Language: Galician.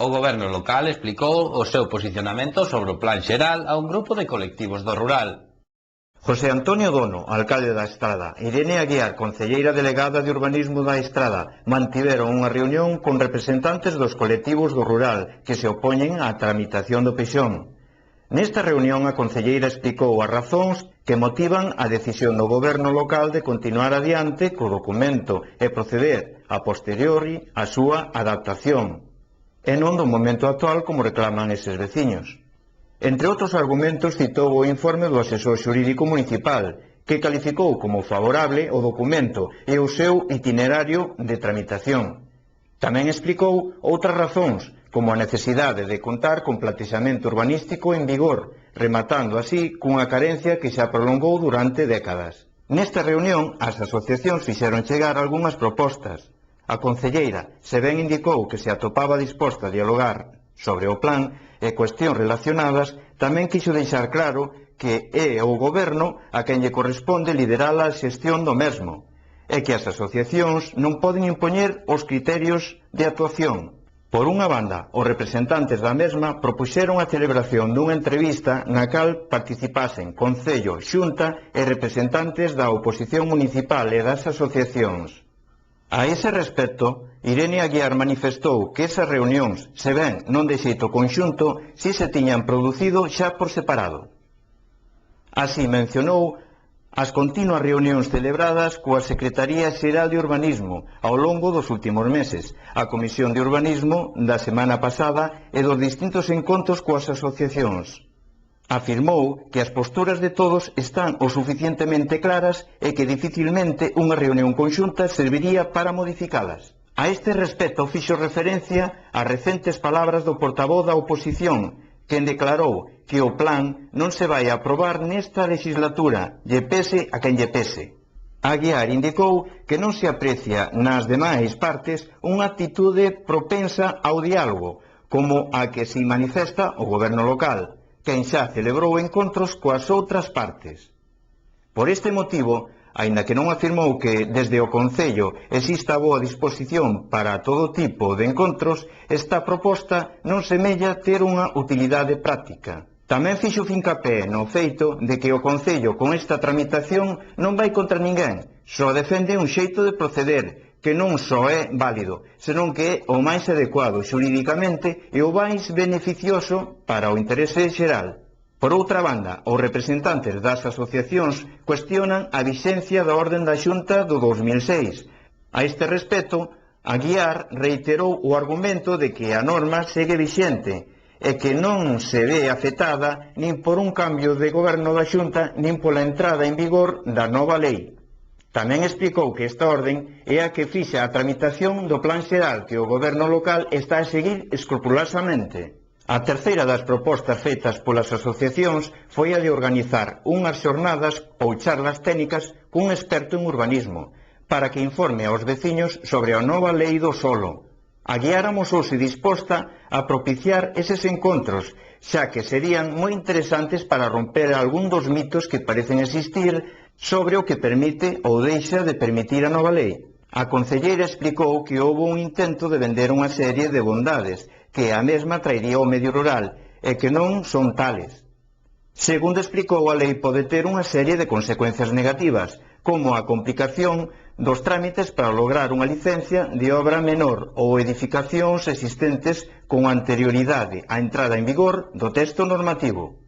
O Goberno local explicou o seu posicionamento sobre o plan xeral a un grupo de colectivos do rural. José Antonio Dono, alcalde da Estrada, e Irene Aguiar, concelleira delegada de Urbanismo da Estrada, mantiveron unha reunión con representantes dos colectivos do rural que se opoñen á tramitación do Peixón. Nesta reunión a concelleira explicou as razóns que motivan a decisión do goberno local de continuar adiante co documento e proceder a posteriori a súa adaptación, e non do momento actual como reclaman eses veciños. Entre outros argumentos citou o informe do asesor xurídico municipal, que calificou como favorable o documento e o seu itinerario de tramitación. Tamén explicou outras razóns, como a necesidade de contar con plantexamento urbanístico en vigor, rematando así cunha carencia que xa prolongou durante décadas. Nesta reunión, as asociacións fixeron chegar algunhas propostas. A concelleira, se ben indicou que se atopaba disposta a dialogar sobre o plan e cuestións relacionadas, tamén quixo deixar claro que é o goberno a quen lle corresponde liderar a xestión do mesmo, e que as asociacións non poden impoñer os criterios de actuación. Por unha banda, os representantes da mesma propuxeron a celebración dunha entrevista na cal participasen Concello, Xunta e representantes da oposición municipal e das asociacións. A ese respecto, Irene Aguiar manifestou que esas reunións, se ben non de xeito conxunto, si se tiñan producido xa por separado. Así mencionou as continuas reunións celebradas coa Secretaría Xeral de Urbanismo ao longo dos últimos meses, a Comisión de Urbanismo da semana pasada e dos distintos encontros coas asociacións. Afirmou que as posturas de todos están o suficientemente claras e que dificilmente unha reunión conxunta serviría para modificalas. A este respecto fixo referencia ás recentes palabras do portavoz da oposición, quen declarou que o plan non se vai aprobar nesta legislatura, lle pese a quen lle pese. Aguiar indicou que non se aprecia nas demais partes unha actitude propensa ao diálogo, como a que se manifesta o goberno local, quen xa celebrou encontros coas outras partes. Por este motivo, aínda que non afirmou que desde o Concello exista boa disposición para todo tipo de encontros, esta proposta non semella ter unha utilidade práctica. Tamén fixo fincapé no feito de que o Concello con esta tramitación non vai contra ninguén, só defende un xeito de proceder que non só é válido, senón que é o máis adecuado xurídicamente e o máis beneficioso para o interese xeral. Por outra banda, os representantes das asociacións cuestionan a vixencia da orden da Xunta do 2006. A este respecto, Aguiar reiterou o argumento de que a norma segue vixente e que non se ve afectada nin por un cambio de goberno da Xunta nin pola entrada en vigor da nova lei. Tamén explicou que esta orden é a que fixa a tramitación do plan xeral que o goberno local está a seguir escrupulosamente. A terceira das propostas feitas polas asociacións foi a de organizar unhas xornadas ou charlas técnicas cun experto en urbanismo, para que informe aos veciños sobre a nova lei do solo. Aguiar amosouse disposta a propiciar eses encontros, xa que serían moi interesantes para romper algún dos mitos que parecen existir sobre o que permite ou deixa de permitir a nova lei. A concelleira explicou que houve un intento de vender unha serie de bondades que a mesma traería ao medio rural e que non son tales. Segundo explicou, a lei pode ter unha serie de consecuencias negativas, como a complicación dos trámites para lograr unha licencia de obra menor ou edificacións existentes con anterioridade á entrada en vigor do texto normativo.